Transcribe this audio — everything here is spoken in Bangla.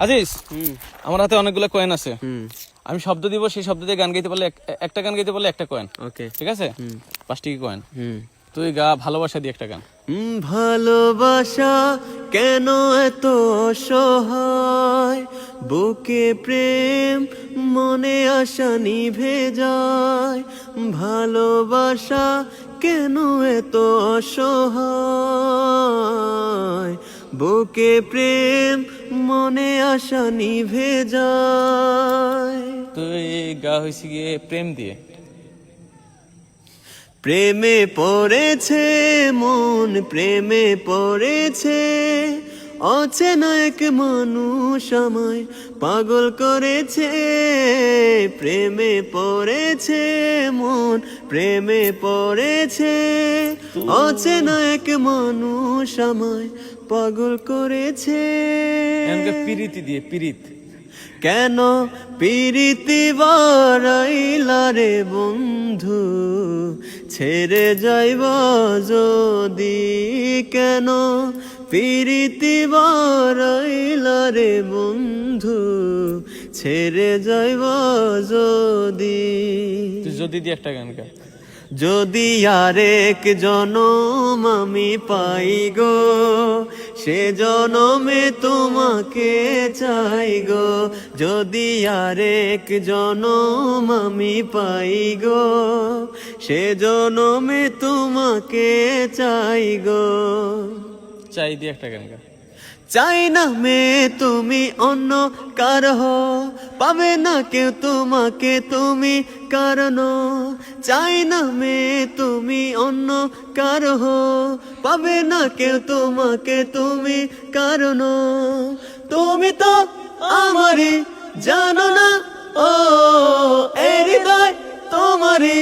আজিজ, আমার হাতে অনেকগুলো কয়েন আছে। আমি শব্দ দিব, সেই শব্দ দিয়ে গান গাইতে পারলে একটা গান গাইতে পারলে একটা কয়েন। ওকে, ঠিক আছে? 5 টাকা কয়েন। তুই গা ভালোবাসা দিয়ে একটা গান। ভালোবাসা কেন এত অসহায়, বুকে প্রেম মনে আশা নিভে যায়। ভালোবাসা কেন এত অসহায়, বুকে প্রেম মনে আশা নিভে যায়। তুই গা হয়েছে গিয়ে প্রেম দিয়ে। প্রেমে পড়েছে মন, প্রেমে পড়েছে, অচেনা এক মানুষ আমায় পাগল করেছে। প্রেমে পড়েছে মন, প্রেমে পড়েছে, অচেনা এক মানুষ আমায় পাগল করেছে। পিরিতি দিয়ে, পিরিত। কেন পিরিতি বারাইলা রে বন্ধু, ছেড়ে যাইব যদি? কেন পিরিতি বারাইলা রে বন্ধু, ছেড়ে যাইব যদি? তুই যদি দিয়ে একটা গান গা। যদি আরেক জনম আমি পাই গো, সে জনমে তোমাকে চাই গো। যদি আরেক জনম আমি পাই গো, সে জনমে তোমাকে চাই গো। চাই দিয়ে একটা গান গা। চাই না মে তুমি অন্য কারো, পাবে না কেউ তোমাকে তুমি কারণ। চাই না মে তুমি অন্য কারো, পাবে না কেউ তোমাকে তুমি কারণ। তুমি তো আমারই জানো না, ও এই হৃদয় তোমারই